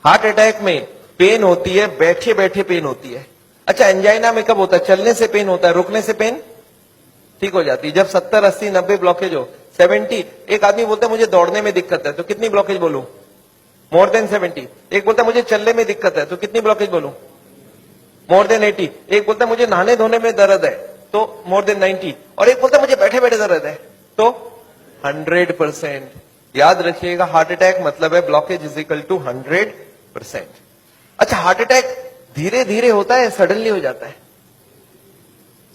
Heart attack में pen होती है, बैठे बैठे पेन होती है। अच्छा, एंजाइना में कब होता है? चलने से पेन होता है, रुकने से पेन ठीक हो जाती है। जब 70, 80, 90 ब्लॉकेज हो, 70, एक आदमी बोलता है मुझे दौड़ने में दिक्कत है, तो कितनी ब्लॉकेज बोलूं? More than 70। एक बोलता है मुझे चलने में दिक्कत है, तो कितनी ब्लॉकेज बोलूं? More than 80। एक बोलता है मुझे नहाने धोने में दर्द है, तो मोर देन 90। और एक बोलता है मुझे बैठे बैठे दर्द है, तो 100%। याद रखिएगा, हार्ट अटैक मतलब है ब्लॉकेज इज इक्वल टू 100%। अच्छा, हार्ट अटैक धीरे धीरे होता है, सडनली हो जाता है?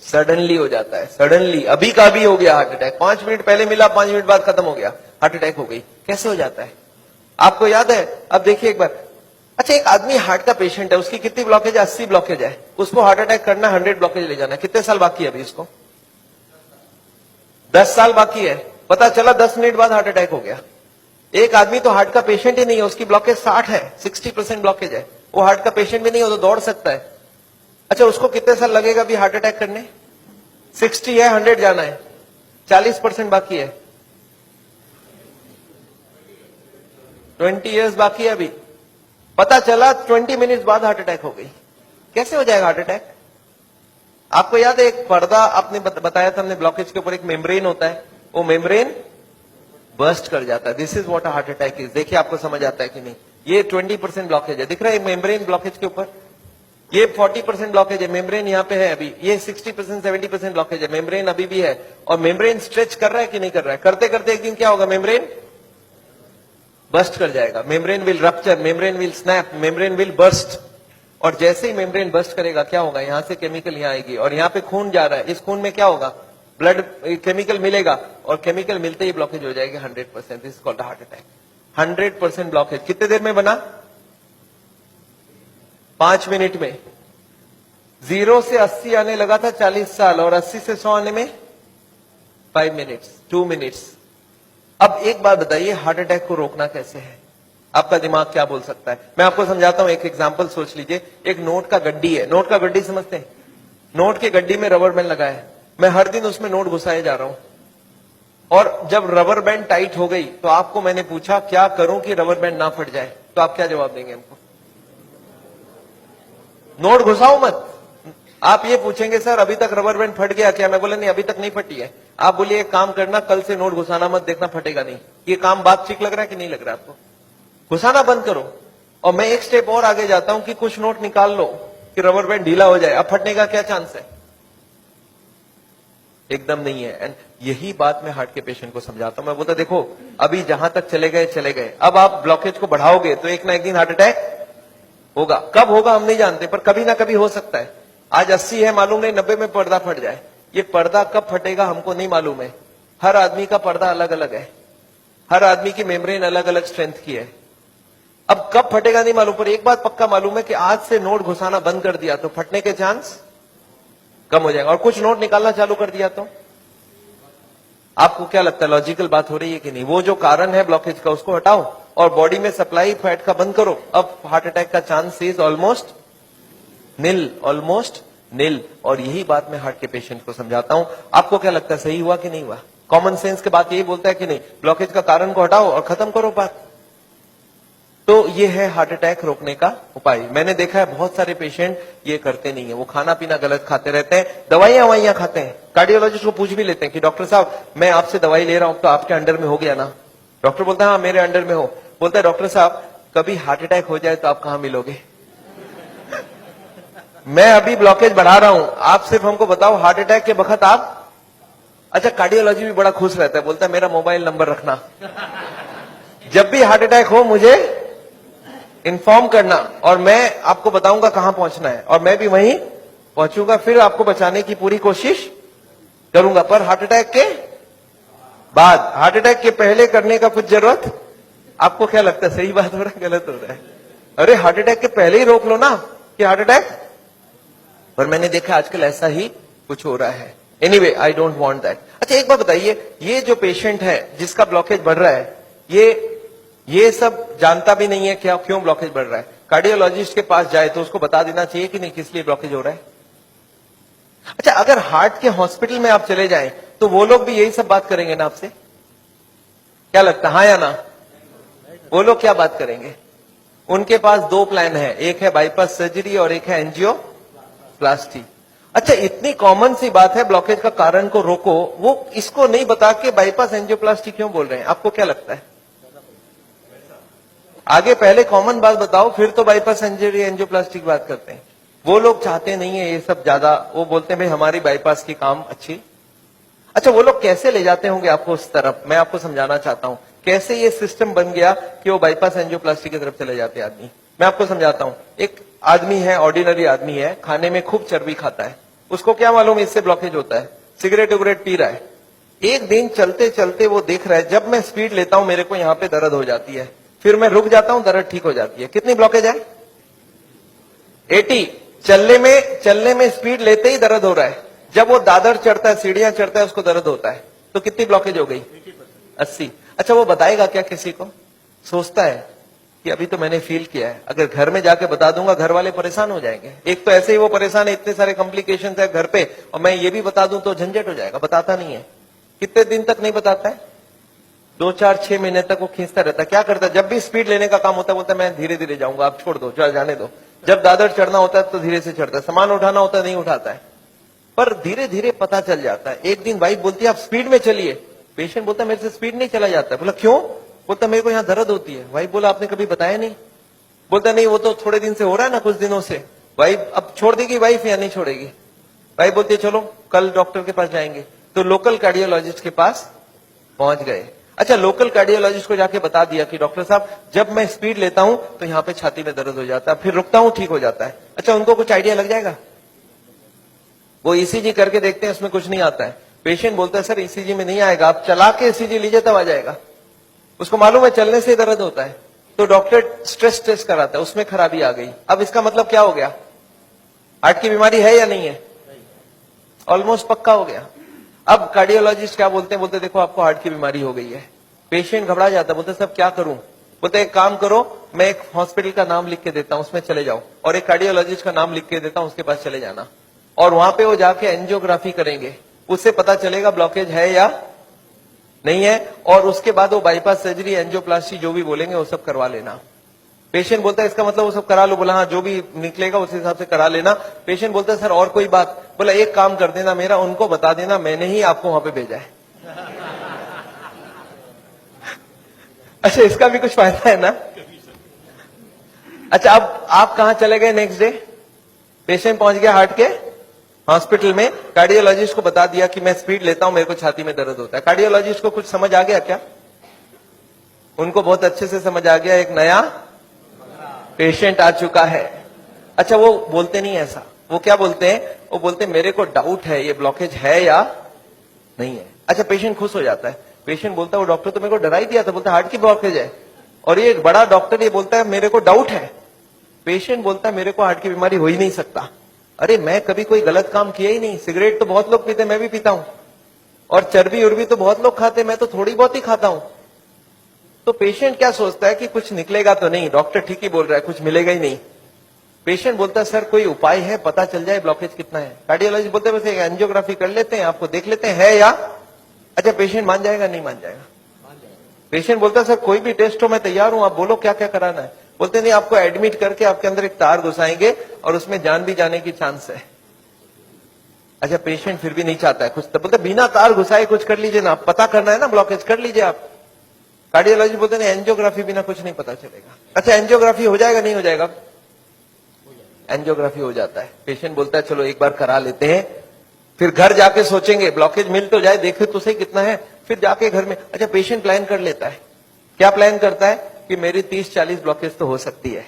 सडनली हो जाता है। सडनली अभी का भी हो गया हार्ट अटैक, 5 मिनट पहले मिला, 5 मिनट बाद खत्म हो गया, हार्ट अटैक हो गई। कैसे हो जाता है आपको याद है? अब देखिए एक बार। अच्छा, एक आदमी हार्ट का पेशेंट है, उसकी कितनी ब्लॉकेज है? 80 ब्लॉकेज है। उसको हार्ट अटैक करना, 100 ब्लॉकेज ले जाना, कितने साल बाकी है अभी इसको? 10 साल बाकी है। पता चला 10 मिनट बाद हार्ट अटैक हो गया। एक आदमी तो हार्ट का पेशेंट ही नहीं है, उसकी ब्लॉकेज 60 है, 60% ब्लॉकेज है, वो हार्ट का पेशेंट भी नहीं हो तो दौड़ सकता है। अच्छा, उसको कितने साल लगेगा अभी हार्ट अटैक करने? 60 है, 100 जाना है, 40% बाकी है, 20 इयर्स बाकी है अभी। पता चला 20 मिनट्स बाद हार्ट अटैक हो गई। कैसे हो जाएगा हार्ट अटैक? आपको याद है एक पर्दा आपने बताया था हमने, ब्लॉकेज के ऊपर एक मेम्ब्रेन होता है, वो मेम्ब्रेन बर्स्ट कर जाता है। This is what heart attack is. देखिए आपको समझ आता है कि नहीं? ये 20% ब्लॉकेज है, दिख रहा है मेम्ब्रेन ब्लॉकेज के ऊपर। ये 40% ब्लॉकेज है, मेम्ब्रेन यहां पे है अभी। ये 60%, 70% ब्लॉकेज है, मेम्ब्रेन अभी भी है। और मेम्ब्रेन स्ट्रेच कर रहा है कि नहीं कर रहा है? करते करते एक दिन क्या होगा? मेम्ब्रेन बर्स्ट कर जाएगा। Membrane will rupture, membrane will snap, membrane will burst. और जैसे ही मेम्ब्रेन बर्स्ट करेगा क्या होगा? यहां से केमिकल यहां आएगी, और यहां पे खून जा रहा है, इस खून में क्या होगा? ब्लड केमिकल मिलेगा, और केमिकल मिलते ही ब्लॉकेज हो जाएगी 100%। This is called heart attack. 100% blockage कितने देर में बना? 5 मिनट में। 0 से 80 आने लगा था 40 साल, और 80 से 100 आने में 5 मिनट्स, 2 मिनट्स। अब एक बात बताइए, हार्ट अटैक को रोकना कैसे है? आपका दिमाग क्या बोल सकता है? मैं आपको समझाता हूं। एक एग्जांपल सोच लीजिए। एक नोट का गड्डी है। नोट का गड्डी समझते हैं? नोट के गड्डी में रबर बैंड लगा है, मैं हर दिन उसमें नोट घुसाए जा रहा हूं, और जब रबर बैंड टाइट हो गई तो आपको मैंने पूछा क्या करूं कि रबर बैंड ना फट जाए, तो आप क्या जवाब देंगे हमको? नोट घुसाओ मत। आप ये पूछेंगे सर अभी तक रबर बैंड फट गया क्या? मैं बोला नहीं, अभी तक नहीं फटी है। आप बोलिए एक काम करना, कल से नोट घुसाना मत, देखना फटेगा नहीं। ये काम बात ठीक लग रहा है कि नहीं लग रहा है आपको? घुसाना बंद करो। और मैं एक स्टेप और आगे जाता हूं कि कुछ नोट निकाल लो कि रबर बैंड ढीला हो जाए। अब फटने का क्या चांस है? एकदम नहीं है। एंड यही बात मैं हार्ट के पेशेंट को समझाता हूं। मैं बोलता देखो, अभी जहां तक चले गए चले गए, अब आप ब्लॉकेज को बढ़ाओगे तो एक ना एक दिन हार्ट अटैक होगा। कब होगा हम नहीं जानते, पर कभी ना कभी हो सकता है। आज 80 है, मालूम नहीं 90 में पर्दा फट जाए। ये पर्दा कब फटेगा हमको नहीं मालूम है। हर आदमी का पर्दा अलग अलग है, हर आदमी की मेम्ब्रेन अलग अलग स्ट्रेंथ की है। अब कब फटेगा नहीं मालूम, पर एक बात पक्का मालूम है कि आज से नोट घुसाना बंद कर दिया तो फटने के चांस कम हो जाएगा। और कुछ नोट निकालना चालू कर दिया तो आपको क्या लगता है, लॉजिकल बात हो रही है कि नहीं? वो जो कारण है ब्लॉकेज का उसको हटाओ और बॉडी में सप्लाई फैट का बंद करो। अब हार्ट अटैक का chance is almost nil, almost nil. और यही बात मैं हार्ट के पेशेंट को समझाता हूं। आपको क्या लगता है, सही हुआ कि नहीं हुआ? कॉमन सेंस के बात यही बोलता है कि नहीं? ब्लॉकेज का कारण को हटाओ और खत्म करो बात। तो ये है हार्ट अटैक रोकने का उपाय। मैंने देखा है बहुत सारे पेशेंट ये करते नहीं है, वो खाना पीना गलत खाते रहते हैं, दवाइयां खाते हैं। कार्डियोलॉजिस्ट को पूछ भी लेते हैं कि डॉक्टर साहब मैं आपसे दवाई ले रहा हूं तो आपके अंडर में हो गया ना? डॉक्टर बोलता है हाँ मेरे अंडर में हो। बोलता है डॉक्टर साहब कभी हार्ट अटैक हो जाए तो आप कहां मिलोगे? मैं अभी ब्लॉकेज बढ़ा रहा हूं, आप सिर्फ हमको बताओ हार्ट अटैक के वक्त आप। अच्छा, कार्डियोलॉजी भी बड़ा खुश रहता है, बोलता है मेरा मोबाइल नंबर रखना, जब भी हार्ट अटैक हो मुझे इन्फॉर्म करना और मैं आपको बताऊंगा कहां पहुंचना है, और मैं भी वहीं पहुंचूंगा, फिर आपको बचाने की पूरी कोशिश करूंगा। पर हार्ट अटैक के बाद, हार्ट अटैक के पहले करने का कुछ जरूरत? आपको क्या लगता है, सही बात हो रहा है गलत हो रहा है? अरे हार्ट अटैक के पहले ही रोक लो ना कि हार्ट अटैक। पर मैंने देखा आजकल ऐसा ही कुछ हो रहा है। Anyway I don't want that. अच्छा एक बात बताइए, ये जो पेशेंट है जिसका ब्लॉकेज बढ़ रहा है, ये सब जानता भी नहीं है क्या क्यों ब्लॉकेज बढ़ रहा है। कार्डियोलॉजिस्ट के पास जाए तो उसको बता देना चाहिए कि नहीं किस लिए ब्लॉकेज हो रहा है। अच्छा, अगर हार्ट के हॉस्पिटल में आप चले जाएं तो वो लोग भी यही सब बात करेंगे ना आपसे? क्या लगता है, हाँ या ना? वो लोग क्या बात करेंगे? उनके पास दो प्लान है, एक है बाईपास सर्जरी और एक है एंजियोप्लास्टी। अच्छा, इतनी कॉमन सी बात है, ब्लॉकेज का कारण को रोको, वो इसको नहीं बता के बाईपास एंजियोप्लास्टी क्यों बोल रहे हैं? आपको क्या लगता है? आगे पहले कॉमन बात बताओ, फिर तो बाईपास सर्जरी एंजियोप्लास्टी की बात करते हैं। वो लोग चाहते नहीं है ये सब ज्यादा, वो बोलते हैं भाई हमारी बाईपास की काम अच्छी। अच्छा, वो लोग कैसे ले जाते होंगे आपको उस तरफ, मैं आपको समझाना चाहता हूं कैसे ये सिस्टम बन गया कि वो बाईपास एंजियोप्लास्टी की तरफ चले जाते आदमी। मैं आपको समझाता हूं। एक आदमी है, ऑर्डिनरी आदमी है, खाने में खूब चर्बी खाता है, उसको क्या मालूम इससे ब्लॉकेज होता है, सिगरेट उगरेट पी रहा है। एक दिन चलते चलते वो देख रहा है जब मैं स्पीड लेता हूं मेरे को यहां पे दर्द हो जाती है, फिर मैं रुक जाता हूं, दर्द ठीक हो जाती है। कितनी ब्लॉकेज है? 80। चलने में स्पीड लेते ही दर्द हो रहा है, जब वो दादर चढ़ता है, सीढ़ियां चढ़ता है, उसको दर्द होता है। तो कितनी ब्लॉकेज हो गई? 80। अच्छा, वो बताएगा क्या किसी को? सोचता है कि अभी तो मैंने फील किया है, अगर घर में जाके बता दूंगा घर वाले परेशान हो जाएंगे। एक तो ऐसे ही वो परेशान है, इतने सारे कॉम्प्लिकेशंस है घर पे, और मैं ये भी बता दूं तो झंझट हो जाएगा। बताता नहीं है। कितने दिन तक नहीं बताता है? 2, 4, 6 महीने तक वो खींचता रहता है। क्या करता है? जब भी स्पीड लेने का काम होता है बोलता है मैं धीरे धीरे जाऊंगा, आप छोड़ दो, जाने दो। जब दादर चढ़ना होता है तो धीरे से चढ़ता है, सामान उठाना होता है नहीं उठाता है, पर धीरे धीरे पता चल जाता है। एक दिन वाइफ बोलती है आप स्पीड में चलिए, पेशेंट बोलता है मेरे से स्पीड नहीं चला जाता है। बोला क्यों? बोलता मेरे को यहाँ दर्द होती है। वाइफ बोला आपने कभी बताया नहीं? बोलता नहीं वो तो थोड़े दिन से हो रहा है ना, कुछ दिनों से। वाइफ अब छोड़ देगी वाइफ या नहीं छोड़ेगी? वाइफ बोलती है चलो कल डॉक्टर के पास जाएंगे। तो लोकल कार्डियोलॉजिस्ट के पास पहुंच गए। अच्छा, लोकल कार्डियोलॉजिस्ट को जाके बता दिया कि डॉक्टर साहब जब मैं स्पीड लेता हूं तो यहाँ पे छाती में दर्द हो जाता है, फिर रुकता हूं ठीक हो जाता है। अच्छा, उनको कुछ आइडिया लग जाएगा? वो ईसीजी करके देखते हैं, उसमें कुछ नहीं आता है। पेशेंट बोलता है सर ईसीजी में नहीं आएगा, आप चला के ईसीजी लीजिए तब आ जाएगा। उसको मालूम है चलने से दर्द होता है, तो डॉक्टर स्ट्रेस टेस्ट कराता है, उसमें खराबी आ गई। अब इसका मतलब क्या हो गया? हार्ट की बीमारी है या नहीं है? ऑलमोस्ट पक्का हो गया। अब कार्डियोलॉजिस्ट क्या बोलते हैं? बोलते देखो आपको हार्ट की बीमारी हो गई है। पेशेंट घबरा जाता है, बोलते सब क्या करूं? बोलते एक काम करो, मैं एक हॉस्पिटल का नाम लिख के देता हूं, उसमें चले जाओ, और एक कार्डियोलॉजिस्ट का नाम लिख के देता हूं, उसके पास चले जाना, और वहां पे वो जाके एंजियोग्राफी करेंगे, उससे पता चलेगा ब्लॉकेज है या नहीं है, और उसके बाद वो बाईपास सर्जरी एंजियोप्लास्टी जो भी बोलेंगे वो सब करवा लेना। पेशेंट बोलता है इसका मतलब वो सब करा लो। बोला हाँ, जो भी निकलेगा उस हिसाब से करा लेना। पेशेंट बोलता है सर और कोई बात? बोला एक काम कर देना मेरा, उनको बता देना मैंने ही आपको वहां पे भेजा है। अच्छा, इसका भी कुछ फायदा है ना? अच्छा, अब आप कहां चले गए नेक्स्ट डे? पेशेंट पहुंच गया हार्ट के हॉस्पिटल में, कार्डियोलॉजिस्ट को बता दिया कि मैं स्पीड लेता हूं, मेरे को छाती में दर्द होता है। कार्डियोलॉजिस्ट को कुछ समझ आ गया क्या? उनको बहुत अच्छे से समझ आ गया, एक नया पेशेंट आ चुका है। अच्छा, वो बोलते नहीं ऐसा, वो क्या बोलते हैं? वो बोलते हैं मेरे को डाउट है ये ब्लॉकेज है या नहीं है। अच्छा, पेशेंट खुश हो जाता है। पेशेंट बोलता है वो डॉक्टर तो मेरे को डरा ही दिया था, बोलता हार्ट की ब्लॉकेज है, और ये एक बड़ा डॉक्टर ये बोलता है मेरे को डाउट है। पेशेंट बोलता है मेरे को हार्ट की बीमारी हो ही नहीं सकता। अरे मैं कभी कोई गलत काम किया ही नहीं, सिगरेट तो बहुत लोग पीते, मैं भी पीता हूं, और चर्बी उर्बी तो बहुत लोग खाते, मैं तो थोड़ी बहुत ही खाता हूं। तो पेशेंट क्या सोचता है कि कुछ निकलेगा तो नहीं, डॉक्टर ठीक ही बोल रहा है, कुछ मिलेगा ही नहीं। पेशेंट बोलता है सर कोई उपाय है, पता चल जाए ब्लॉकेज कितना है। कार्डियोलॉजिस्ट बोलते हैं वैसे एंजियोग्राफी कर लेते हैं, आपको देख लेते हैं है या। अच्छा, पेशेंट मान जाएगा नहीं मान जाएगा? पेशेंट बोलता है सर कोई भी टेस्ट हो मैं तैयार हूं, आप बोलो क्या क्या कराना है। बोलते नहीं, आपको एडमिट करके आपके अंदर एक तार घुसाएंगे और उसमें जान भी जाने की चांस है। अच्छा, पेशेंट फिर भी नहीं चाहता है कुछ, तो बोलते बिना तार घुसाए कुछ कर लीजिए ना, पता करना है ना ब्लॉकेज, कर लीजिए आप। कार्डियोलॉजी बोलते नहीं, एंजियोग्राफी बिना कुछ नहीं पता चलेगा। अच्छा, एंजियोग्राफी हो जाएगा नहीं हो जाएगा? एंजियोग्राफी हो जाता है। पेशेंट बोलता है चलो एक बार करा लेते हैं, फिर घर जाके सोचेंगे ब्लॉकेज मिल तो जाए, देखे तो सही कितना है, फिर जाके घर में। अच्छा, पेशेंट प्लान कर लेता है। क्या प्लान करता है? कि मेरी 30-40 ब्लॉकेज तो हो सकती है,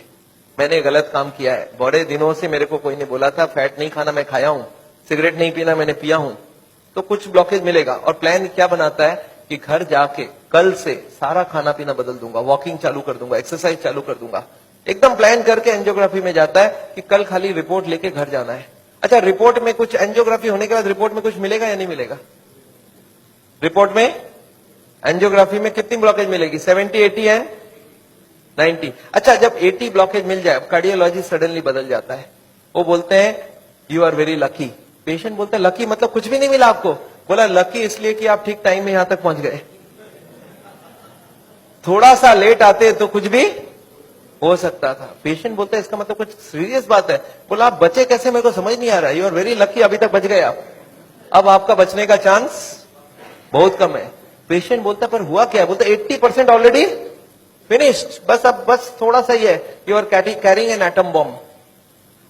मैंने गलत काम किया है, बड़े दिनों से मेरे को कोई ने बोला था फैट नहीं खाना, मैं खाया हूं, सिगरेट नहीं पीना, मैंने पिया हूं, तो कुछ ब्लॉकेज मिलेगा। और प्लान क्या बनाता है कि घर जाके कल से सारा खाना पीना बदल दूंगा, वॉकिंग चालू कर दूंगा, एक्सरसाइज चालू कर दूंगा, एकदम प्लान करके एंजियोग्राफी में जाता है कि कल खाली रिपोर्ट लेके घर जाना है। अच्छा, रिपोर्ट में कुछ, एंजियोग्राफी होने के बाद रिपोर्ट में कुछ मिलेगा या नहीं मिलेगा? रिपोर्ट में एंजियोग्राफी में कितनी ब्लॉकेज मिलेगी? 70, 80 है 90। अच्छा, जब 80 ब्लॉकेज मिल जाए, कार्डियोलॉजिस्ट सडनली बदल जाता है, वो बोलते हैं you are very lucky. Patient बोलता है लकी मतलब कुछ भी नहीं मिला आपको? बोला लकी इसलिए कि आप ठीक टाइम में यहां तक पहुंच गए, थोड़ा सा लेट आते तो कुछ भी हो सकता था। पेशेंट बोलता है इसका मतलब कुछ सीरियस बात है। बोला आप बचे कैसे, मेरे को समझ नहीं आ रहा। यू आर वेरी लकी, अभी तक बच गए आप। अब आपका बचने का चांस बहुत कम है। पेशेंट बोलता पर हुआ क्या? बोलता 80% ऑलरेडी फिनिश्ड, बस थोड़ा सा ही है। You are carrying an atom bomb.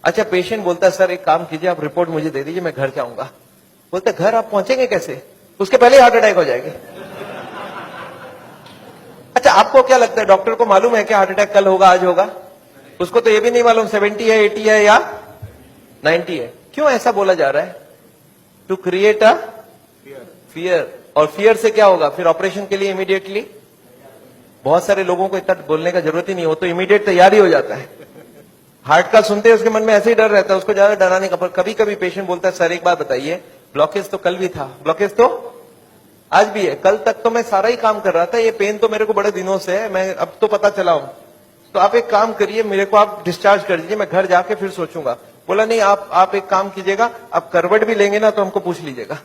अच्छा, पेशेंट बोलता सर एक काम कीजिए, आप रिपोर्ट मुझे दे दीजिए, मैं घर जाऊंगा। बोलते घर आप पहुंचेंगे कैसे? उसके पहले हार्ट अटैक हो जाएगी। अच्छा, आपको क्या लगता है, डॉक्टर को मालूम है कि हार्ट अटैक कल होगा, आज होगा? उसको तो ये भी नहीं मालूम 70 है, 80 है या 90 है। क्यों ऐसा बोला जा रहा है? To create a fear. और फियर से क्या होगा? फिर ऑपरेशन के लिए इमीडिएटली, बहुत सारे लोगों को इतना बोलने का जरूरत ही नहीं हो, तो इमीडिएट तैयारी हो जाता है। हार्ट का सुनते हैं उसके मन में ऐसे ही डर रहता है, उसको ज्यादा डराने का। पर कभी कभी पेशेंट बोलता है सर एक बात बताइए, ब्लॉकेज तो कल भी था, ब्लॉकेज तो आज भी है, कल तक तो मैं सारा ही काम कर रहा था, ये पेन तो मेरे को बड़े दिनों से है, मैं अब तो पता चला हूं। तो आप एक काम करिए, मेरे को आप डिस्चार्ज कर दीजिए, मैं घर जाके फिर सोचूंगा। बोला नहीं, आप एक काम कीजिएगा, आप करवट भी लेंगे ना तो हमको पूछ लीजिएगा।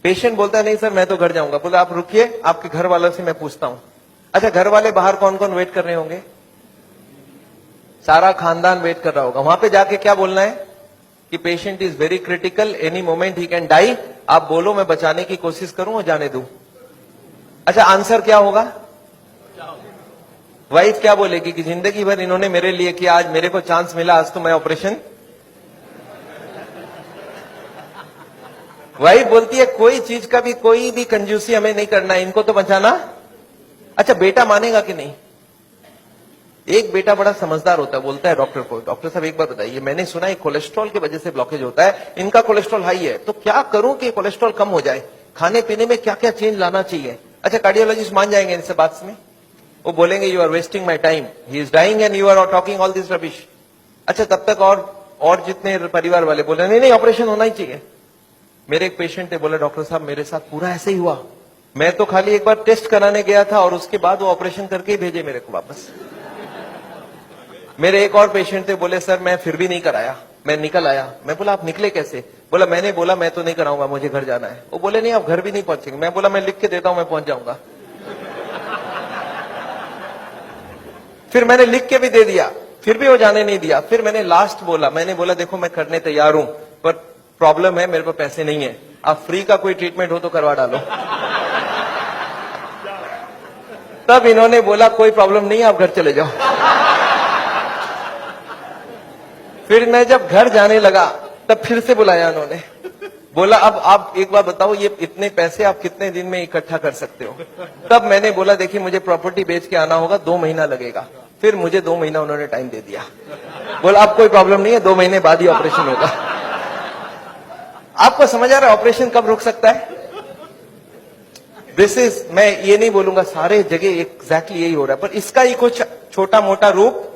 पेशेंट बोलता है नहीं सर मैं तो घर जाऊंगा। बोला आप रुकिए, आपके घर वालों से मैं पूछता हूं। अच्छा, घर वाले बाहर कौन कौन वेट कर रहे होंगे? सारा खानदान वेट कर रहा होगा। वहां पे जाके क्या बोलना है कि patient is very critical, any moment he can die. आप बोलो मैं बचाने की कोशिश करूं और जाने दूं। अच्छा, आंसर क्या होगा? वाइफ क्या बोलेगी कि जिंदगी भर इन्होंने मेरे लिए किया, आज मेरे को चांस मिला, आज तो मैं ऑपरेशन। वाइफ बोलती है कोई चीज का भी, कोई भी कंजूसी हमें नहीं करना है, इनको तो बचाना। अच्छा, बेटा मानेगा कि नहीं? एक बेटा बड़ा समझदार होता है, बोलता है डॉक्टर को, डॉक्टर साहब एक बार बताइए, मैंने सुना है कोलेस्ट्रॉल की वजह से ब्लॉकेज होता है, इनका कोलेस्ट्रॉल हाई है, तो क्या करूं कि कोलेस्ट्रॉल कम हो जाए? खाने पीने में क्या क्या चेंज लाना चाहिए? अच्छा, कार्डियोलॉजिस्ट मान जाएंगे इनसे बात में, वो बोलेंगे you are wasting my time, he is dying and you are talking all this rubbish. अच्छा, तब तक और जितने परिवार वाले बोले नहीं नहीं ऑपरेशन होना ही चाहिए। मेरे एक पेशेंट ने बोला डॉक्टर साहब मेरे साथ पूरा ऐसे ही हुआ, मैं तो खाली एक बार टेस्ट कराने गया था और उसके बाद वो ऑपरेशन करके ही भेजे मेरे को वापस। मेरे एक और पेशेंट थे, बोले सर मैं फिर भी नहीं कराया, मैं निकल आया। मैं बोला आप निकले कैसे? बोला मैंने बोला मैं तो नहीं कराऊंगा, मुझे घर जाना है। वो बोले नहीं आप घर भी नहीं पहुंचेंगे। मैं बोला मैं लिख के देता हूं, मैं पहुंच जाऊंगा। फिर मैंने लिख के भी दे दिया, फिर भी वो जाने नहीं दिया। फिर मैंने लास्ट बोला, मैंने बोला देखो मैं करने तैयार हूं, पर प्रॉब्लम है मेरे पास पैसे नहीं है, आप फ्री का कोई ट्रीटमेंट हो तो करवा डालो। तब इन्होंने बोला कोई प्रॉब्लम नहीं, आप घर चले जाओ। फिर मैं जब घर जाने लगा तब फिर से बुलाया उन्होंने, बोला अब आप एक बार बताओ ये इतने पैसे आप कितने दिन में इकट्ठा कर सकते हो? तब मैंने बोला देखिए मुझे प्रॉपर्टी बेच के आना होगा, 2 महीना लगेगा। फिर मुझे 2 महीना उन्होंने टाइम दे दिया, बोला अब कोई प्रॉब्लम नहीं है, 2 महीने बाद ही ऑपरेशन होगा। आपको समझ आ रहा है ऑपरेशन कब रुक सकता है? दिस इज, मैं ये नहीं बोलूंगा सारे जगह एग्जैक्टली यही हो रहा है, पर इसका ही कुछ छोटा मोटा रूप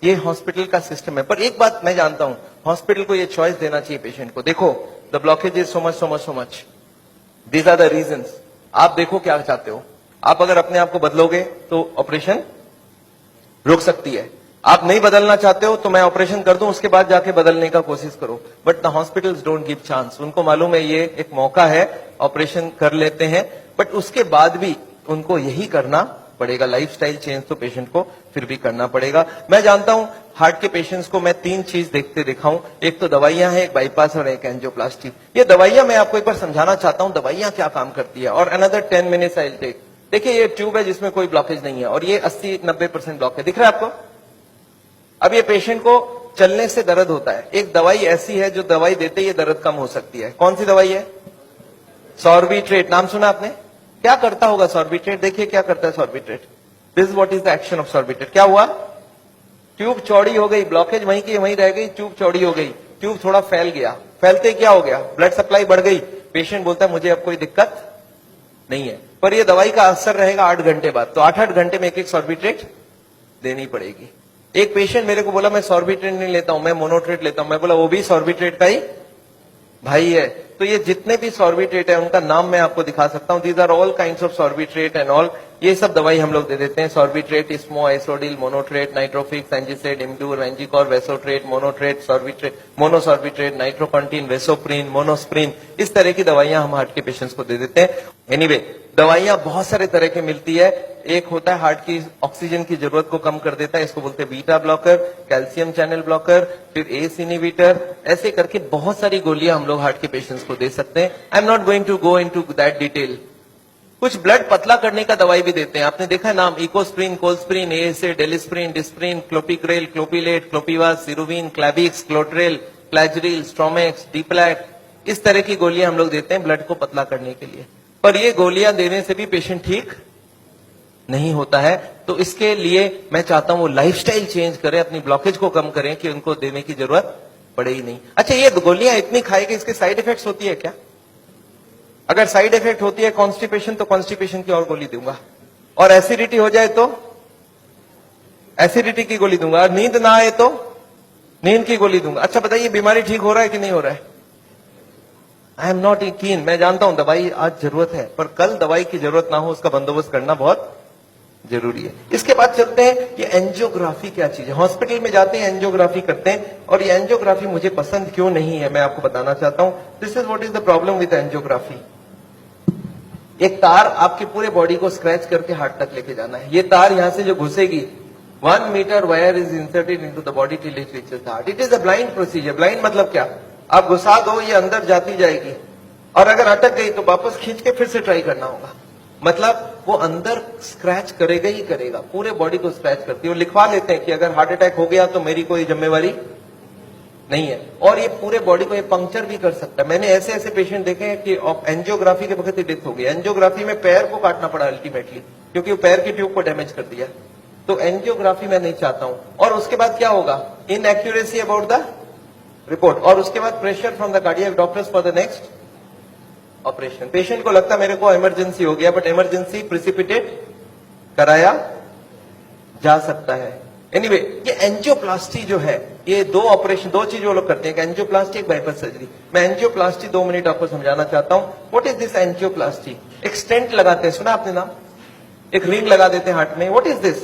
ये हॉस्पिटल का सिस्टम है। पर एक बात मैं जानता हूं, हॉस्पिटल को ये चॉइस देना चाहिए पेशेंट को, देखो the blockage is so much, these are the reasons. आप देखो क्या चाहते हो, आप अगर अपने आप को बदलोगे तो ऑपरेशन रुक सकती है। आप नहीं बदलना चाहते हो तो मैं ऑपरेशन कर दूं, उसके बाद जाके बदलने का कोशिश करो। But the hospitals don't give chance, उनको मालूम है ये एक मौका है, ऑपरेशन कर लेते हैं, बट उसके बाद भी उनको यही करना पड़ेगा। लाइफस्टाइल चेंज तो पेशेंट को फिर भी करना पड़ेगा। मैं जानता हूं हार्ट के पेशेंट्स को मैं 3 चीज देखते दिखाऊं, एक तो दवाइयां हैं, एक बाईपास और एक एंजियोप्लास्टी। ये दवाइयां मैं आपको एक बार समझाना चाहता हूं दवाइयां क्या काम करती है, और another 10 minutes I will take. देखिए ये ट्यूब है जिसमें कोई ब्लॉकेज नहीं है, और ये 80-90% ब्लॉक है, दिख रहा है आपको? अब ये पेशेंट को चलने से दर्द होता है, एक दवाई ऐसी है जो दवाई देते ही दर्द कम हो सकती है। कौन सी दवाई है? सॉर्बिट्रेट, नाम सुना आपने? क्या करता होगा सॉर्बिट्रेट? देखिए क्या करता है Sorbitrate. This what is the action of Sorbitrate. क्या हुआ? ट्यूब चौड़ी हो गई, ब्लॉकेज वहीं की वहीं रह गई, ट्यूब चौड़ी हो गई, ट्यूब थोड़ा फैल गया, फैलते क्या हो गया? ब्लड सप्लाई बढ़ गई। पेशेंट बोलता है मुझे अब कोई दिक्कत नहीं है, पर यह दवाई का असर रहेगा 8 घंटे बाद, तो 8-8 घंटे में एक सॉर्बिट्रेट देनी पड़ेगी। एक पेशेंट मेरे को बोला मैं सॉर्बिट्रेट नहीं लेता हूं, मैं मोनोट्रेट लेता हूं। मैं बोला वो भी सॉर्बिट्रेट का ही भाई है। तो ये जितने भी सॉर्बिट्रेट है उनका नाम मैं आपको दिखा सकता हूं, these are all kinds of Sorbitrate and all. ये सब दवाई हम लोग दे देते हैं। सॉर्बिट्रेट, स्मो, आइसोडिल, मोनोट्रेट, नाइट्रोफिक्स, एंजिसेड, इम्ड्यूर, वेंजिकॉर, वेसोट्रेट, मोनोट्रेट, सॉर्बिट्रेट, मोनोसॉर्बिट्रेट, नाइट्रोकंटीन, वेसोप्रिन, मोनोस्प्रिन, इस तरह की दवाइयां हम हार्ट के पेशेंट्स को दे देते हैं। एनीवे, दवाइयां बहुत सारे तरह की मिलती है। एक होता है हार्ट की ऑक्सीजन की जरूरत को कम कर देता है, इसको बोलते हैं beta blocker, calcium channel blocker, फिर एस इनहिबिटर, ऐसे करके बहुत सारी गोलियां हम लोग हार्ट के पेशेंट्स को दे सकते हैं। I am not going to go into that detail. कुछ ब्लड पतला करने का दवाई भी देते हैं, आपने देखा है नाम, इकोस्प्रिन, कोल्स्प्रिन, एएसए, डेलिस्प्रिन, डिस्प्रिन, क्लोपिक्रेल, क्लोपिलेट, क्लोपिवास, सिरुविन, क्लैबिक्स, क्लोट्रेल, प्लाजरिल, स्ट्रोमेक्स, डीप्लैट, इस तरह की गोलियां हम लोग देते हैं ब्लड को पतला करने के लिए। पर ये गोलियां देने से भी पेशेंट ठीक नहीं होता है, तो इसके लिए मैं चाहता हूं वो लाइफस्टाइल चेंज करें, अपनी ब्लॉकेज को कम करें कि उनको देने की जरूरत पड़े ही नहीं। अच्छा, ये गोलियां इतनी खाएगी, इसके साइड इफेक्ट्स होती है क्या? अगर साइड इफेक्ट होती है कॉन्स्टिपेशन, तो कॉन्स्टिपेशन की और गोली दूंगा, और एसिडिटी हो जाए तो एसिडिटी की गोली दूंगा, और नींद ना आए तो नींद की गोली दूंगा। अच्छा बताइए, बीमारी ठीक हो रहा है कि नहीं हो रहा है? आई एम नॉट कीन, मैं जानता हूं दवाई आज जरूरत है, पर कल दवाई की जरूरत ना हो उसका बंदोबस्त करना बहुत जरूरी है। इसके बाद चलते हैं कि एंजियोग्राफी क्या चीज है। हॉस्पिटल में जाते हैं, एंजियोग्राफी करते हैं, और ये एंजियोग्राफी मुझे पसंद क्यों नहीं है मैं आपको बताना चाहता हूं। This is what is the problem with angiography. एक तार आपके पूरे बॉडी को स्क्रैच करके हार्ट तक लेके जाना है। ये तार यहां से जो घुसेगी, 1 metre wire is inserted into the body till it reaches the heart. It is a blind procedure. Blind मतलब क्या? आप घुसा दो, ये अंदर जाती जाएगी, और अगर अटक गई तो वापस खींच के फिर से ट्राई करना होगा। मतलब वो अंदर स्क्रैच करेगा ही करेगा, पूरे बॉडी को स्क्रैच करती है। वो लिखवा लेते हैं कि अगर हार्ट अटैक हो गया तो मेरी कोई जिम्मेवारी नहीं है, और ये पूरे बॉडी को ये पंक्चर भी कर सकता है। मैंने ऐसे ऐसे पेशेंट देखे हैं कि एंजियोग्राफी के वक्त ही डेथ हो गई। एंजियोग्राफी में पैर को काटना पड़ा अल्टीमेटली, क्योंकि वो पैर की ट्यूब को डैमेज कर दिया। तो एंजियोग्राफी मैं नहीं चाहता हूं। और उसके बाद क्या होगा? इनएक्यूरेसी अबाउट द रिपोर्ट, और उसके बाद pressure from the cardiac doctors for the next operation. Patient को लगता है मेरे को इमरजेंसी हो गया, बट इमरजेंसी प्रिसिपिटेट कराया जा सकता है। एनीवे, ये एंजियोप्लास्टी जो है, ये दो ऑपरेशन, दो चीज वो लोग करते हैं, एक एंजियोप्लास्टी, एक बाइपास सर्जरी। मैं एंजियोप्लास्टी 2 मिनट आपको समझाना चाहता हूं। What is this angioplasty? एक स्टेंट लगाते हैं, सुना आपने नाम? एक रिंग लगा देते हैं हार्ट में। What is this?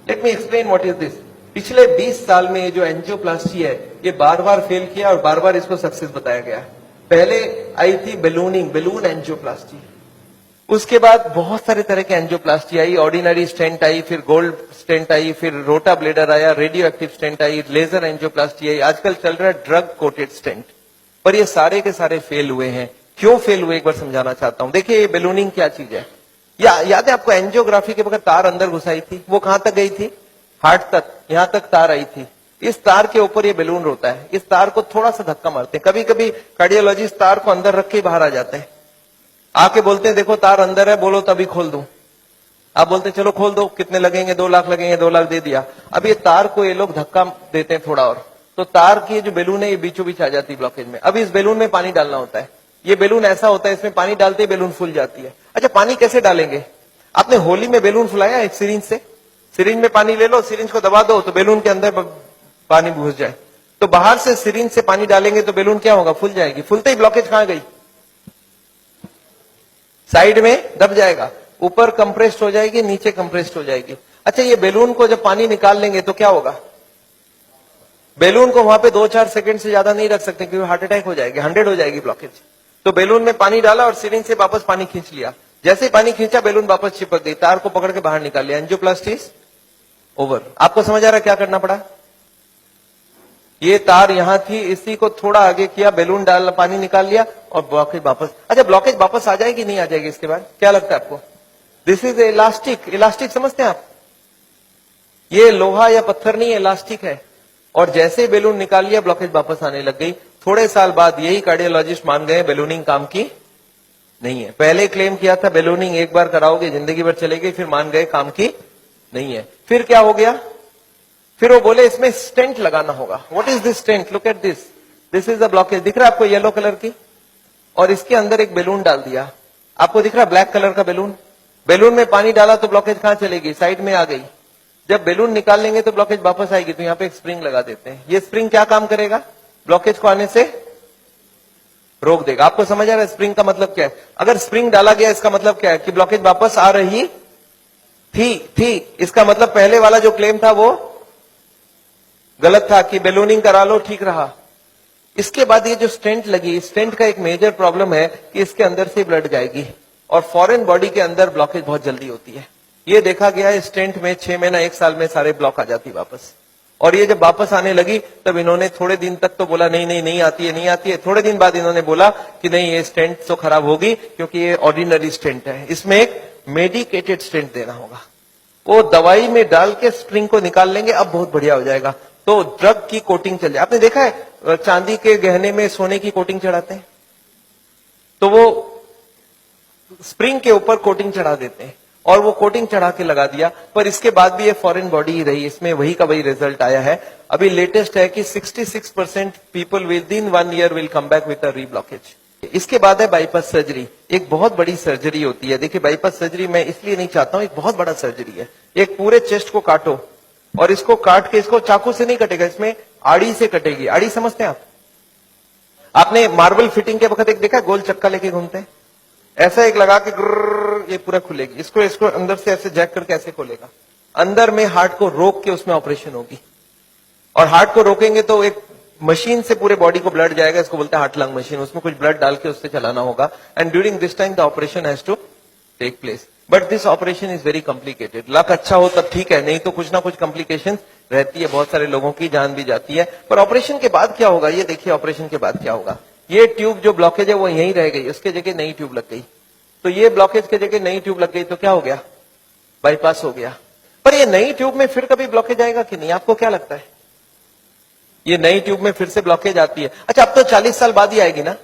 Let me explain what is this. पिछले 20 साल में ये जो एंजियोप्लास्टी है, ये बार बार फेल किया और बार बार इसको सक्सेस बताया गया। पहले आई थी बैलूनिंग, बैलून एंजियोप्लास्टी। उसके बाद बहुत सारे तरह के एंजियोप्लास्टी आई, ऑर्डिनरी स्टेंट आई, फिर गोल्ड स्टेंट आई, फिर रोटा ब्लेडर आया, रेडियो एक्टिव स्टेंट आई, लेजर एंजियोप्लास्टी आई, आजकल चल रहा है ड्रग कोटेड स्टेंट। पर ये सारे के सारे फेल हुए हैं। क्यों फेल हुए, एक बार समझाना चाहता हूं। देखिए, ये बैलूनिंग क्या चीज है? याद है आपको, एंजियोग्राफी के वक्त तार अंदर घुसाई थी, वो कहां तक गई थी? हार्ट तक, यहां तक तार आई थी। इस तार के ऊपर ये बैलून होता है। इस तार को थोड़ा सा धक्का मारते हैं, कभी कभी कार्डियोलॉजिस्ट तार को अंदर रख के बाहर आ जाते हैं, आके बोलते हैं देखो तार अंदर है, बोलो तभी खोल दूं। आप बोलते चलो खोल दो, कितने लगेंगे? 2 लाख लगेंगे, 2 लाख दे दिया। अब ये तार को ये लोग धक्का देते हैं थोड़ा और, तो तार की जो बैलून है ये बीचों बीच आ जाती है ब्लॉकेज में। अब इस बैलून में पानी डालना होता है। ये बैलून ऐसा होता है, इसमें पानी डालते ही बैलून फूल जाती है। अच्छा, पानी कैसे डालेंगे? आपने होली में बैलून फुलाया एक सिरिंज से? सिरिंज में पानी ले लो, सिरिंज को दबा दो तो बैलून के अंदर पानी घुस जाए। तो बाहर से सिरिंज से पानी डालेंगे तो बैलून क्या होगा? फूल जाएगी। फूलते ही ब्लॉकेज कहां गई? साइड में दब जाएगा, ऊपर कंप्रेस्ड हो जाएगी, नीचे कंप्रेस्ड हो जाएगी। अच्छा, ये बैलून को जब पानी निकाल लेंगे तो क्या होगा? बैलून को वहां पे 2-4 सेकंड से ज्यादा नहीं रख सकते, क्योंकि हार्ट अटैक हो जाएगी, 100 हो जाएगी ब्लॉकेज। तो बैलून में पानी डाला और सिरिंज से वापस पानी खींच लिया। जैसे ही पानी खींचा, बैलून वापस चिपक गई, तार को पकड़ के बाहर निकाल लिया। Angioplasty over. आपको समझ आ रहा है क्या करना पड़ा? ये तार यहां थी, इसी को थोड़ा आगे किया, बैलून डाल, पानी निकाल लिया और ब्लॉकेज वापस। अच्छा, ब्लॉकेज वापस आ जाएगी नहीं आ जाएगी इसके बाद? क्या लगता है आपको? This is elastic. इलास्टिक समझते हैं आप? ये लोहा या पत्थर नहीं, इलास्टिक है। और जैसे बैलून निकाल लिया, ब्लॉकेज वापस आने लग गई। थोड़े साल बाद यही कार्डियोलॉजिस्ट मान गए बैलूनिंग काम की नहीं है। पहले क्लेम किया था बैलूनिंग एक बार कराओगे जिंदगी भर चलेगी, फिर मान गए काम की नहीं है। फिर क्या हो गया? फिर वो बोले इसमें स्टेंट लगाना होगा। What is this stent? Look at this, this is the blockage. दिख रहा है आपको येलो कलर की? और इसके अंदर एक बैलून डाल दिया। आपको दिख रहा है ब्लैक कलर का बैलून? बैलून में पानी डाला तो ब्लॉकेज कहां चलेगी? साइड में आ गई। जब बैलून निकाल लेंगे तो ब्लॉकेज वापस आएगी, तो यहां पे एक स्प्रिंग लगा देते हैं। ये स्प्रिंग क्या काम करेगा? ब्लॉकेज को आने से रोक देगा। आपको समझ आ रहा है स्प्रिंग का मतलब क्या है? अगर स्प्रिंग डाला गया, इसका मतलब क्या है कि ब्लॉकेज वापस आ रही थी। इसका मतलब पहले वाला जो क्लेम था वो गलत था कि बैलूनिंग करा लो ठीक रहा। इसके बाद ये जो स्टेंट लगी, स्टेंट का एक मेजर प्रॉब्लम है कि इसके अंदर से ब्लड जाएगी और फॉरेन बॉडी के अंदर ब्लॉकेज बहुत जल्दी होती है। ये देखा गया है स्टेंट में 6 महीना 1 साल में सारे ब्लॉक आ जाती वापस। और ये जब वापस आने लगी तब इन्होंने थोड़े दिन तक तो बोला नहीं आती है। थोड़े दिन बाद इन्होंने बोला कि नहीं ये स्टेंट तो खराब होगी क्योंकि ये ऑर्डिनरी स्टेंट है, इसमें एक मेडिकेटेड स्टेंट देना होगा। वो दवाई में डाल के स्प्रिंग को निकाल लेंगे, अब बहुत बढ़िया हो जाएगा। तो ड्रग की कोटिंग चल जाए। आपने देखा है चांदी के गहने में सोने की कोटिंग चढ़ाते हैं, तो वो स्प्रिंग के ऊपर कोटिंग चढ़ा देते हैं और वो कोटिंग चढ़ा के लगा दिया, पर इसके बाद भी ये फॉरेन बॉडी ही रही, इसमें वही का वही रिजल्ट आया है। अभी लेटेस्ट है कि 66% people with in 1 year will come back with a reblockage. इसके बाद है बाईपास सर्जरी। एक बहुत बड़ी सर्जरी होती है। देखिए बाईपास सर्जरी मैं इसलिए नहीं चाहता हूं, एक बहुत बड़ा सर्जरी है। एक पूरे चेस्ट को काटो और इसको काट के, इसको चाकू से नहीं कटेगा, इसमें आड़ी से कटेगी। आड़ी समझते हैं आप? आपने मार्बल फिटिंग के वक्त एक देखा गोल चक्का लेके घूमते हैं, ऐसा एक लगा के ये पूरा खुलेगी। इसको अंदर से ऐसे जैक करके ऐसे खोलेगा, अंदर में हार्ट को रोक के उसमें ऑपरेशन होगी। और हार्ट को रोकेंगे तो एक मशीन से पूरे बॉडी को ब्लड जाएगा, इसको बोलते हैं हार्ट लंग मशीन। उसमें कुछ ब्लड डाल के उससे चलाना होगा and during this time the operation has to take place. But this operation is very complicated. Luck अच्छा हो तब ठीक है, नहीं तो कुछ ना कुछ कॉम्प्लिकेशन रहती है, बहुत सारे लोगों की जान भी जाती है। पर ऑपरेशन के बाद क्या होगा ये देखिए, ऑपरेशन के बाद क्या होगा। ये ट्यूब जो ब्लॉकेज है वो यहीं रह गई, उसके जगह नई ट्यूब लग गई। तो ये ब्लॉकेज के जगह नई ट्यूब लग गई तो क्या हो गया, बाईपास हो गया। पर ये नई ट्यूब में फिर कभी ब्लॉकेज आएगा कि नहीं, आपको क्या लगता है? ये नई ट्यूब में फिर से ब्लॉकेज आती है। अच्छा अब तो 40 साल बाद ही आएगी ना,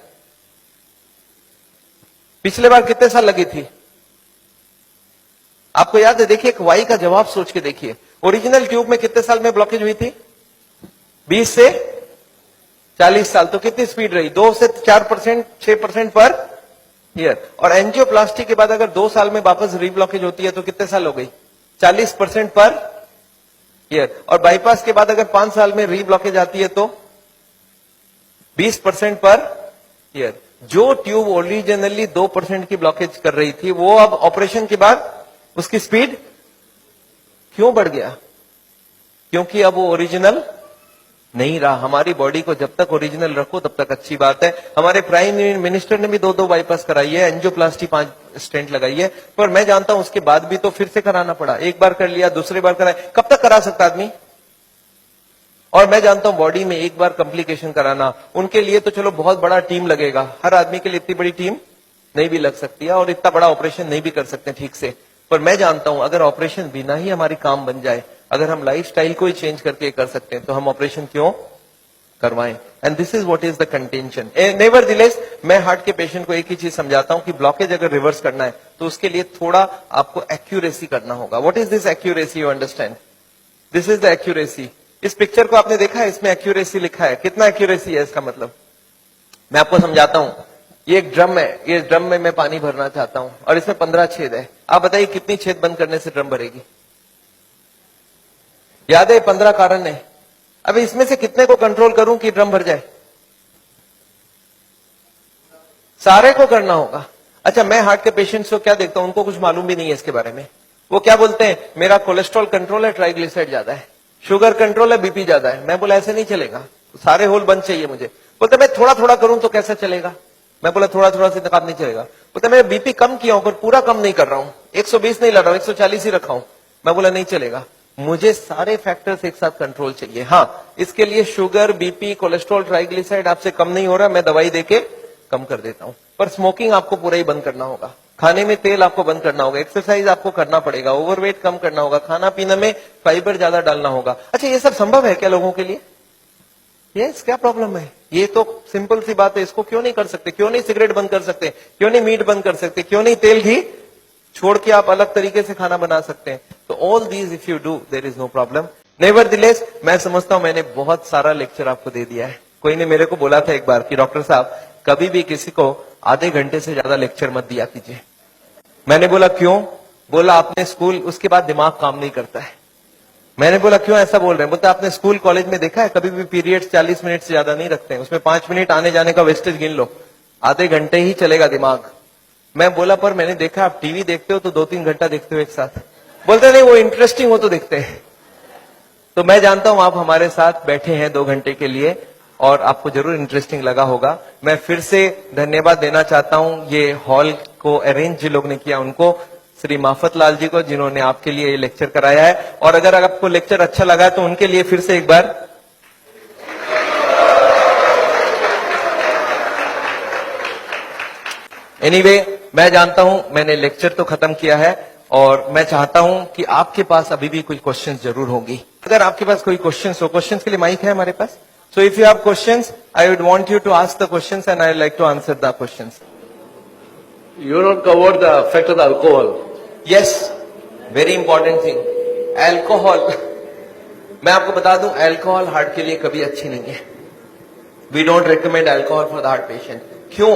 पिछले बार कितने साल लगी थी आपको याद है? देखिए एक वाई का जवाब सोच के देखिए, ओरिजिनल ट्यूब में कितने साल में ब्लॉकेज हुई थी? 20 से 40 साल। तो कितनी स्पीड रही? 2 से 4%, 6% पर ईयर। और एंजियोप्लास्टी के बाद अगर 2 साल में वापस रीब्लॉकेज होती है तो कितने साल हो गई? 40% पर ईयर। और बाईपास के बाद अगर 5 साल में रीब्लॉकेज आती है तो 20% पर ईयर। जो ट्यूब ओरिजिनली 2% की ब्लॉकेज कर रही थी वो अब ऑपरेशन के बाद उसकी स्पीड क्यों बढ़ गया? क्योंकि अब वो ओरिजिनल नहीं रहा। हमारी बॉडी को जब तक ओरिजिनल रखो तब तक अच्छी बात है। हमारे प्राइम मिनिस्टर ने भी 2 बाईपास कराई है, एंजियोप्लास्टी 5 स्टेंट लगाई है, पर मैं जानता हूं उसके बाद भी तो फिर से कराना पड़ा। एक बार कर लिया, दूसरी बार कराया, कब तक करा सकता आदमी? और मैं जानता हूं बॉडी में एक बार कॉम्प्लिकेशन कराना, उनके लिए तो चलो बहुत बड़ा टीम लगेगा। हर आदमी के लिए इतनी बड़ी टीम नहीं भी लग सकती है और इतना बड़ा ऑपरेशन नहीं भी कर सकते ठीक से। पर मैं जानता हूं अगर ऑपरेशन बिना ही हमारी काम बन जाए, अगर हम लाइफस्टाइल को ही चेंज करके कर सकते हैं तो हम ऑपरेशन क्यों करवाएं? And this is what is the contention. Nevertheless मैं हार्ट के पेशेंट को एक ही चीज समझाता हूं कि ब्लॉकेज अगर रिवर्स करना है तो उसके लिए थोड़ा आपको एक्यूरेसी करना होगा। What is this accuracy? You understand? This is the accuracy. इस पिक्चर को आपने देखा है, इसमें एक्यूरेसी लिखा है। कितना एक्यूरेसी है इसका मतलब? मैं आपको समझाता हूं। ये एक ड्रम है, ये ड्रम में मैं पानी भरना चाहता हूं और इसमें 15 छेद है। आप बताइए कितनी छेद बंद करने से ड्रम भरेगी? याद है 15 कारण है। अब इसमें से कितने को कंट्रोल करूं कि ड्रम भर जाए? सारे को करना होगा। अच्छा मैं हार्ट के पेशेंट्स को क्या देखता हूं, उनको कुछ मालूम भी नहीं है इसके बारे में। वो क्या बोलते हैं, मेरा कोलेस्ट्रॉल कंट्रोल है, ट्राइग्लिसराइड ज्यादा है, शुगर कंट्रोल है, बीपी ज्यादा है। मैं बोला ऐसे नहीं चलेगा, सारे होल बंद चाहिए मुझे। बोलते मैं थोड़ा थोड़ा करूं तो कैसा चलेगा? मैं बोला थोड़ा थोड़ा से काम नहीं चलेगा। बोलते मैं बीपी कम किया हूं पर पूरा कम नहीं कर रहा हूं, 120 नहीं ला रहा हूं, 140 ही रखा हूं। मैं बोला नहीं चलेगा, मुझे सारे फैक्टर्स एक साथ कंट्रोल चाहिए। हाँ इसके लिए शुगर, बीपी, कोलेस्ट्रॉल, ट्राइग्लिसराइड आपसे कम नहीं हो रहा, मैं दवाई देके कम कर देता हूं। पर स्मोकिंग आपको पूरा ही बंद करना होगा, खाने में तेल आपको बंद करना होगा, एक्सरसाइज आपको करना पड़ेगा, ओवरवेट कम करना होगा, खाना पीने में फाइबर ज्यादा डालना होगा। अच्छा ये सब संभव है क्या लोगों के लिए? यस, क्या प्रॉब्लम है? ये तो सिंपल सी बात है, इसको क्यों नहीं कर सकते? क्यों नहीं सिगरेट बंद कर सकते? क्यों नहीं मीट बंद कर सकते? क्यों नहीं तेल घी छोड़ के आप अलग तरीके से खाना बना सकते हैं? तो all these if you do there is no problem. Nevertheless मैं समझता हूं मैंने बहुत सारा लेक्चर आपको दे दिया है। कोई ने मेरे को बोला था एक बार कि डॉक्टर साहब कभी भी किसी को आधे घंटे से ज्यादा लेक्चर मत दिया कीजिए। मैंने बोला क्यों? बोला आपने स्कूल, उसके बाद दिमाग काम नहीं करता है। मैंने बोला क्यों ऐसा बोल रहे हैं? बोलते आपने स्कूल कॉलेज में देखा है कभी भी पीरियड्स 40 मिनट से ज्यादा नहीं रखते हैं, उसमें 5 मिनट आने जाने का वेस्टेज गिन लो, आधे घंटे ही चलेगा दिमाग। मैं बोला पर मैंने देखा आप टीवी देखते हो तो 2-3 घंटा देखते हो एक साथ। बोलते नहीं वो इंटरेस्टिंग हो तो दिखते हैं। तो मैं जानता हूं आप हमारे साथ बैठे हैं 2 घंटे के लिए और आपको जरूर इंटरेस्टिंग लगा होगा। मैं फिर से धन्यवाद देना चाहता हूं ये हॉल को अरेंज जिन लोग ने किया उनको, श्री माफत लाल जी को जिन्होंने आपके लिए ये लेक्चर कराया है। और अगर आपको लेक्चर अच्छा लगा है तो उनके लिए फिर से एक बार एनीवे, मैं जानता हूं मैंने लेक्चर तो खत्म किया है और मैं चाहता हूं कि आपके पास अभी भी कोई क्वेश्चंस जरूर होंगी। अगर आपके पास कोई क्वेश्चंस हो, क्वेश्चंस के लिए माइक है हमारे पास। So if you have questions I would want you to ask the questions and I would like to answer the questions. You not covered the effect of the alcohol. Yes, very important thing, alcohol. मैं आपको बता दूं alcohol heart के लिए कभी अच्छी नहीं है। We don't recommend alcohol for the heart patient. क्यों?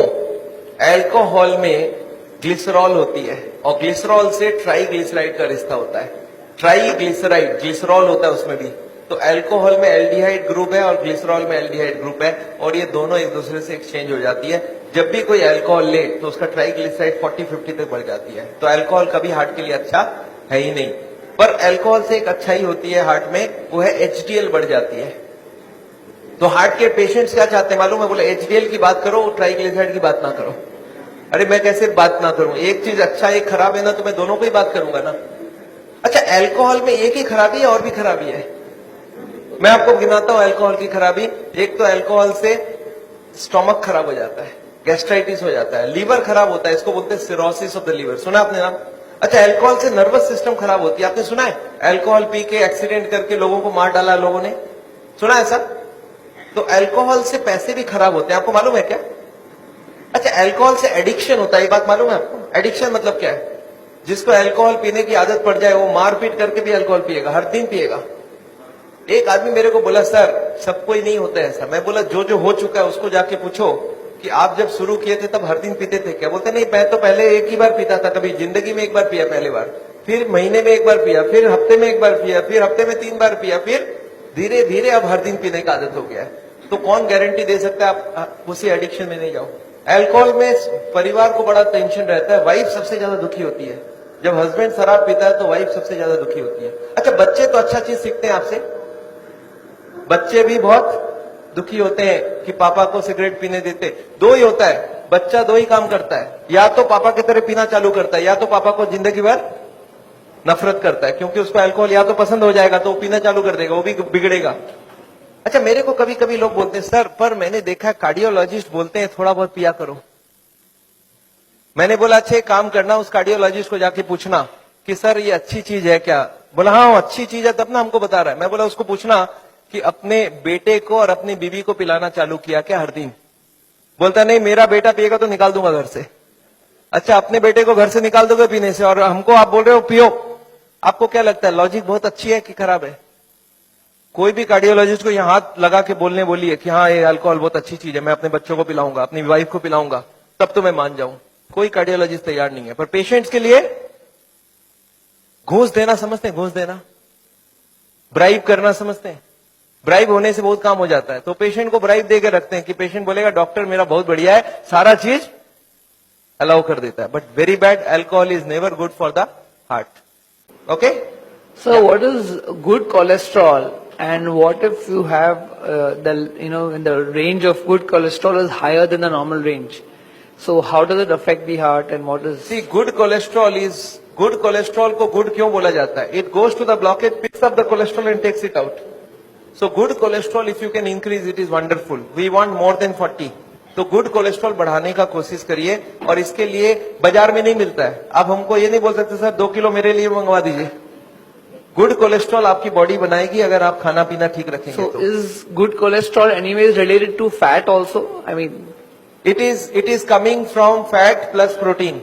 एल्कोहल में ग्लिसरॉल होती है और ग्लिसरॉल से ट्राईग्लिसराइड का रिश्ता होता है। ट्राईग्लिसराइड, ग्लिसरॉल होता है उसमें भी। तो एल्कोहल में एल्डिहाइड ग्रुप है और ग्लिसरॉल में एल्डिहाइड ग्रुप है और ये दोनों एक दूसरे से एक्सचेंज हो जाती है। जब भी कोई एल्कोहल ले तो उसका ट्राईग्लिसराइड 40-50 तक बढ़ जाती है। तो एल्कोहल कभी हार्ट के लिए अच्छा है ही नहीं। पर एल्कोहल से एक अच्छाई होती है हार्ट में, वो है HDL बढ़ जाती है। तो हार्ट के पेशेंट्स क्या चाहते हैं मालूम है? बोले HDL की बात करो, ट्राईग्लिसराइड की बात ना करो। अरे मैं कैसे बात ना करूं? एक चीज अच्छा एक खराब है ना, तो मैं दोनों को ही बात करूंगा ना। अच्छा, एल्कोहल में एक ही खराबी है और भी खराबी है। मैं आपको गिनाता हूं एल्कोहल की खराबी। एक तो एल्कोहल से स्टोमक खराब हो जाता है, गैस्ट्राइटिस हो जाता है, लीवर खराब होता है, इसको बोलते हैं सिरोसिस ऑफ द लीवर। सुना आपने नाम? अच्छा, एल्कोहल से नर्वस सिस्टम खराब होती है। आपने सुना है एल्कोहल पी के एक्सीडेंट करके लोगों को मार डाला लोगों ने? सुना है सर? तो एल्कोहल से पैसे भी खराब होते हैं, आपको मालूम है क्या? अच्छा, एल्कोहल से एडिक्शन होता है, ये बात मालूम है आपको? एडिक्शन मतलब क्या है? जिसको एल्कोहल पीने की आदत पड़ जाए वो मारपीट करके भी अल्कोहल पिएगा, हर दिन पिएगा। एक आदमी मेरे को बोला सर सबको ही नहीं होता है ऐसा। मैं बोला जो जो हो चुका है उसको जाके पूछो कि आप जब शुरू किए थे तब हर दिन पीते थे क्या? बोलते नहीं, मैं तो पहले एक ही बार पीता था, कभी जिंदगी में एक बार पिया पहली बार, फिर महीने में एक बार पिया, फिर हफ्ते में एक बार पिया, फिर हफ्ते में 3 बार पिया, फिर धीरे धीरे अब हर दिन पीने की आदत हो गया है। तो कौन गारंटी दे सकता है आप उसी एडिक्शन में नहीं जाओ? एल्कोहल में परिवार को बड़ा टेंशन रहता है, वाइफ सबसे ज्यादा दुखी होती है। जब हस्बैंड शराब पीता है तो वाइफ सबसे ज्यादा दुखी होती है। अच्छा, बच्चे तो अच्छा चीज सीखते हैं आपसे, बच्चे भी बहुत दुखी होते हैं कि पापा को सिगरेट पीने देते। दो ही होता है, बच्चा दो ही काम करता है, या तो पापा की तरह पीना चालू करता है या तो पापा को जिंदगी भर नफरत करता है, क्योंकि उसको अल्कोहल या तो पसंद हो जाएगा तो वो पीना चालू कर देगा, वो भी बिगड़ेगा। अच्छा, मेरे को कभी कभी लोग बोलते हैं सर पर मैंने देखा है कार्डियोलॉजिस्ट बोलते हैं थोड़ा बहुत पिया करो। मैंने बोला अच्छा एक काम करना, उस कार्डियोलॉजिस्ट को जाके पूछना कि सर ये अच्छी चीज है क्या? बोला हाँ अच्छी चीज है तब ना हमको बता रहा है। मैं बोला उसको पूछना कि अपने बेटे को और अपनी बीवी को पिलाना चालू किया क्या हर दिन? बोलता नहीं, मेरा बेटा पिएगा तो निकाल दूंगा घर से। अच्छा, अपने बेटे को घर से निकाल दोगे पीने से और हमको आप बोल रहे हो पियो? आपको क्या लगता है लॉजिक बहुत अच्छी है कि खराब है? कोई भी कार्डियोलॉजिस्ट को यहाँ हाथ लगा के बोलने बोलिए कि हाँ ये अल्कोहल बहुत अच्छी चीज है, मैं अपने बच्चों को पिलाऊंगा, अपनी वाइफ को पिलाऊंगा, तब तो मैं मान जाऊं। कोई कार्डियोलॉजिस्ट तैयार नहीं है। पर पेशेंट्स के लिए घूस देना समझते हैं? घूस देना, ब्राइब करना समझते हैं? ब्राइब होने से बहुत काम हो जाता है। तो पेशेंट को ब्राइब देकर रखते हैं कि पेशेंट बोलेगा डॉक्टर मेरा बहुत बढ़िया है, सारा चीज अलाउ कर देता है। But very bad, alcohol is never good for the heart. Okay So what is good cholesterol and what if you have when the range of good cholesterol is higher than the normal range? So how does it affect the heart and what is? See, good cholesterol को good क्यों बोला जाता है? It goes to the blockage, picks up the cholesterol and takes it out. So good cholesterol if you can increase it is wonderful. We want more than 40. तो good cholesterol बढ़ाने का कोशिश करिए और इसके लिए बाजार में नहीं मिलता है। आप हमको ये नहीं बोल सकते सर 2 किलो मेरे लिए मंगवा दीजिए। गुड कोलेस्ट्रॉल आपकी बॉडी बनाएगी अगर आप खाना पीना ठीक रखेंगे। So is good cholesterol anyways related to fat also? I mean, it is coming from fat plus protein.